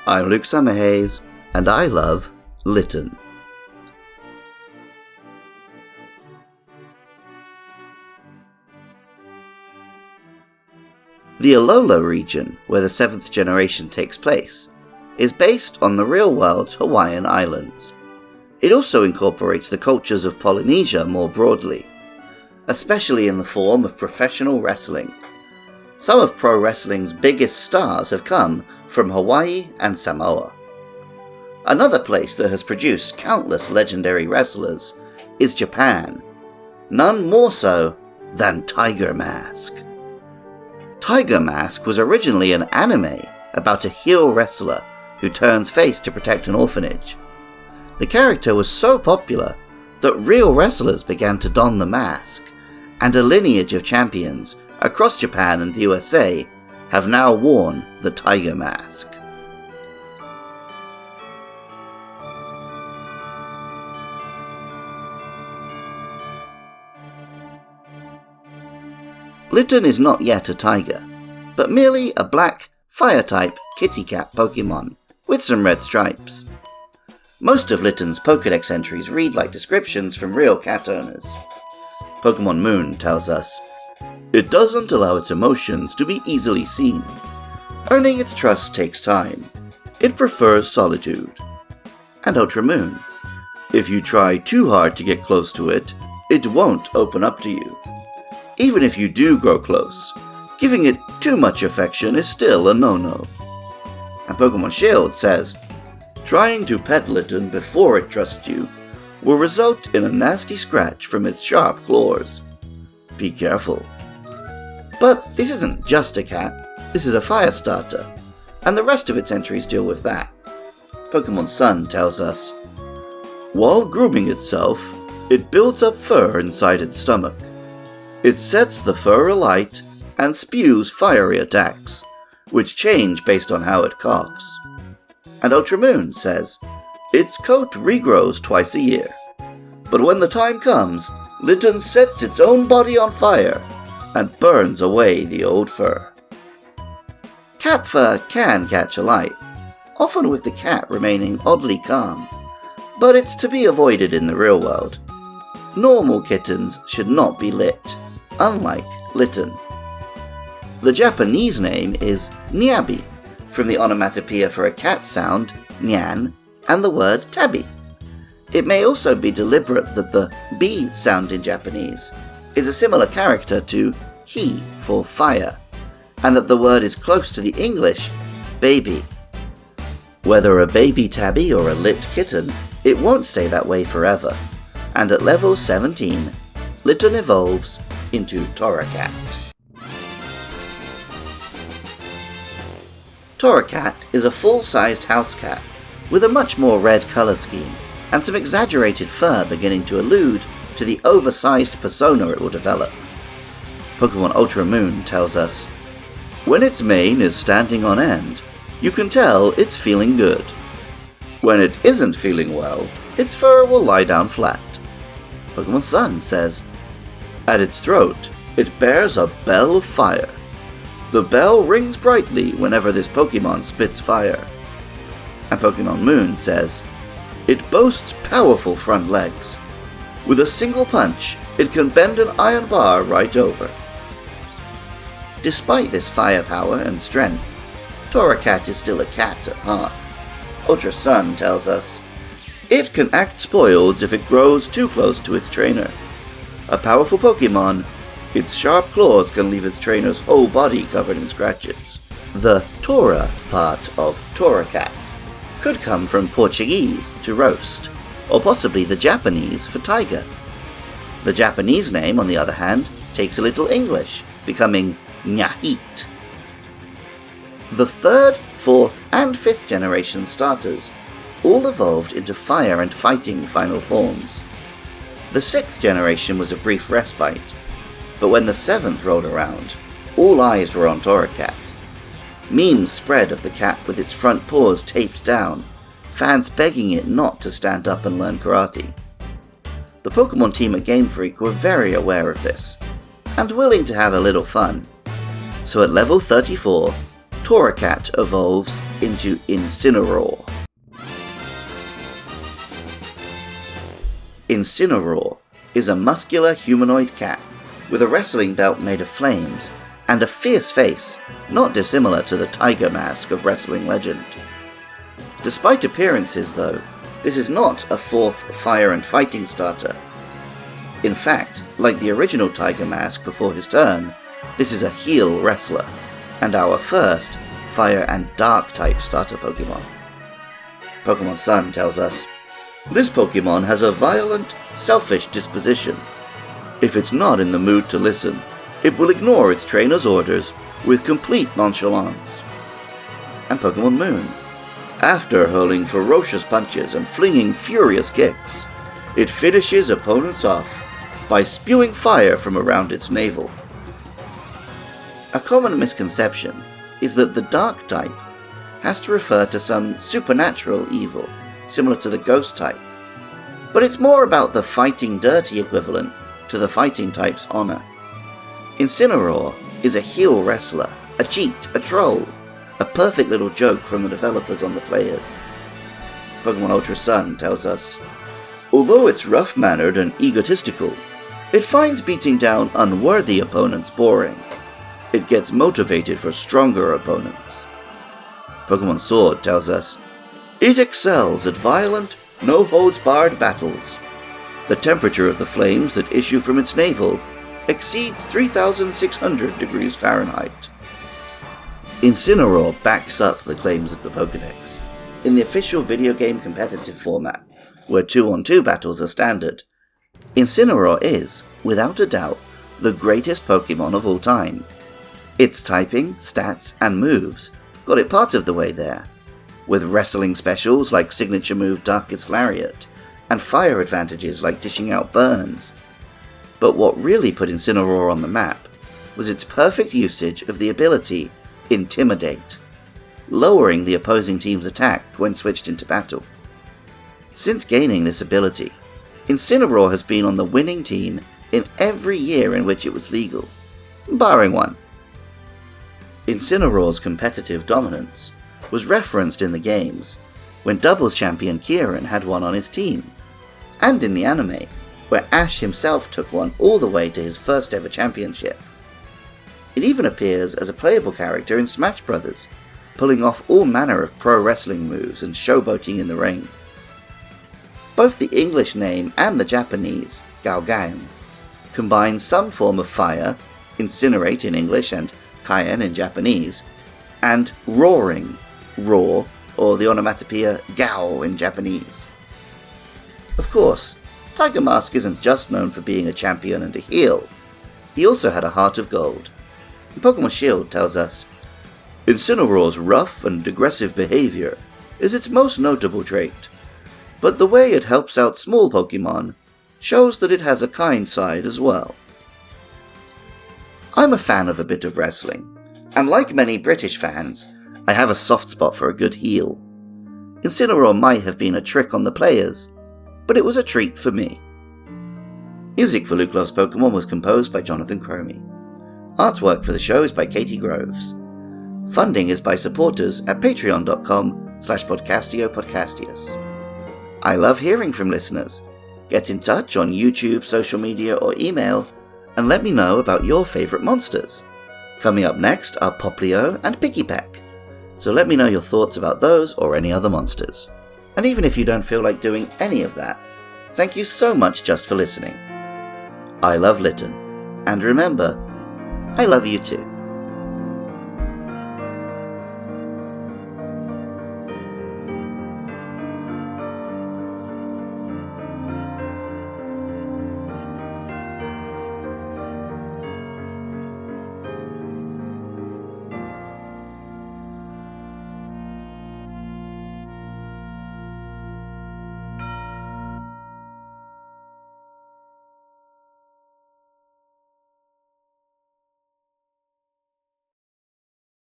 I'm Luke Summerhays, and I love Litten. The Alola region, where the 7th generation takes place, is based on the real-world Hawaiian Islands. It also incorporates the cultures of Polynesia more broadly, especially in the form of professional wrestling. Some of pro wrestling's biggest stars have come from Hawaii and Samoa. Another place that has produced countless legendary wrestlers is Japan, none more so than Tiger Mask. Tiger Mask was originally an anime about a heel wrestler who turns face to protect an orphanage. The character was so popular that real wrestlers began to don the mask, and a lineage of champions across Japan and the USA have now worn the Tiger Mask. Litten is not yet a tiger, but merely a black, fire-type kitty cat Pokemon with some red stripes. Most of Litten's Pokédex entries read like descriptions from real cat owners. Pokemon Moon tells us, "It doesn't allow its emotions to be easily seen. Earning its trust takes time. It prefers solitude." And Ultra Moon, "If you try too hard to get close to it, it won't open up to you. Even if you do grow close, giving it too much affection is still a no-no." And Pokemon Shield says, "Trying to pet Litten before it trusts you will result in a nasty scratch from its sharp claws. Be careful." But this isn't just a cat, this is a fire starter, and the rest of its entries deal with that. Pokemon Sun tells us, "While grooming itself, it builds up fur inside its stomach. It sets the fur alight and spews fiery attacks, which change based on how it coughs." And Ultra Moon says, "Its coat regrows twice a year, but when the time comes, Litten sets its own body on fire and burns away the old fur." Cat fur can catch alight, often with the cat remaining oddly calm, but it's to be avoided in the real world. Normal kittens should not be lit, unlike Litten. The Japanese name is Nyabi, from the onomatopoeia for a cat sound, nyan, and the word tabi. It may also be deliberate that the B sound in Japanese is a similar character to he for fire, and that the word is close to the English baby. Whether a baby tabby or a lit kitten, it won't stay that way forever, and at level 17, Litten evolves into Torracat. Torracat is a full-sized house cat with a much more red colour scheme and some exaggerated fur beginning to allude to the oversized persona it will develop. Pokemon Ultra Moon tells us, "When its mane is standing on end, you can tell it's feeling good. When it isn't feeling well, its fur will lie down flat." Pokemon Sun says, "At its throat, it bears a bell of fire. The bell rings brightly whenever this Pokemon spits fire." And Pokemon Moon says, "It boasts powerful front legs. With a single punch, it can bend an iron bar right over." Despite this firepower and strength, Torracat is still a cat at heart. Ultra Sun tells us, "It can act spoiled if it grows too close to its trainer. A powerful Pokemon, its sharp claws can leave its trainer's whole body covered in scratches." The Tora part of Torracat could come from Portuguese to roast, or possibly the Japanese for tiger. The Japanese name, on the other hand, takes a little English, becoming Nyahit. The 3rd, 4th, and 5th generation starters all evolved into fire and fighting final forms. The 6th generation was a brief respite, but when the 7th rolled around, all eyes were on Torracat. Memes spread of the cat with its front paws taped down, fans begging it not to stand up and learn karate. The Pokemon team at Game Freak were very aware of this, and willing to have a little fun. So at level 34, Torracat evolves into Incineroar. Incineroar is a muscular humanoid cat with a wrestling belt made of flames and a fierce face not dissimilar to the tiger mask of wrestling legend. Despite appearances though, this is not a 4th fire and fighting starter. In fact, like the original tiger mask before his turn, this is a heal wrestler, and our first fire and dark type starter Pokemon. Pokemon Sun tells us, this Pokemon has a violent, selfish disposition. If it's not in the mood to listen, it will ignore its trainer's orders with complete nonchalance. And Pokemon Moon. After hurling ferocious punches and flinging furious kicks, it finishes opponents off by spewing fire from around its navel. A common misconception is that the dark type has to refer to some supernatural evil, similar to the ghost type, but it's more about the fighting dirty equivalent to the fighting type's honor. Incineroar is a heel wrestler, a cheat, a troll, a perfect little joke from the developers on the players. Pokemon Ultra Sun tells us, although it's rough-mannered and egotistical, it finds beating down unworthy opponents boring. It gets motivated for stronger opponents. Pokemon Sword tells us, it excels at violent, no-holds-barred battles. The temperature of the flames that issue from its navel exceeds 3,600 degrees Fahrenheit. Incineroar backs up the claims of the Pokédex. In the official video game competitive format, where 2-on-2 battles are standard, Incineroar is, without a doubt, the greatest Pokemon of all time. Its typing, stats, and moves got it part of the way there, with wrestling specials like signature move Darkest Lariat, and fire advantages like dishing out burns. But what really put Incineroar on the map was its perfect usage of the ability Intimidate, lowering the opposing team's attack when switched into battle. Since gaining this ability, Incineroar has been on the winning team in every year in which it was legal, barring one. Incineroar's competitive dominance was referenced in the games, when doubles champion Kieran had one on his team, and in the anime, where Ash himself took one all the way to his first ever championship. It even appears as a playable character in Smash Bros., pulling off all manner of pro wrestling moves and showboating in the ring. Both the English name and the Japanese, Gaogan, combine some form of fire, incinerate in English and kaien in Japanese, and roaring, roar, or the onomatopoeia gao in Japanese. Of course, Tiger Mask isn't just known for being a champion and a heel, he also had a heart of gold. Pokemon Shield tells us, Incineroar's rough and aggressive behavior is its most notable trait, but the way it helps out small Pokemon shows that it has a kind side as well. I'm a fan of a bit of wrestling, and like many British fans, I have a soft spot for a good heel. Incineroar might have been a trick on the players, but it was a treat for me. Music for Luke Loves Pokemon was composed by Jonathan Cromie. Artwork for the show is by Katie Groves. Funding is by supporters at patreon.com/podcastiopodcastius. I love hearing from listeners. Get in touch on YouTube, social media, or email, and let me know about your favourite monsters. Coming up next are Poplio and Pikipek, so let me know your thoughts about those or any other monsters. And even if you don't feel like doing any of that, thank you so much just for listening. I love Litten, and remember, I love you too.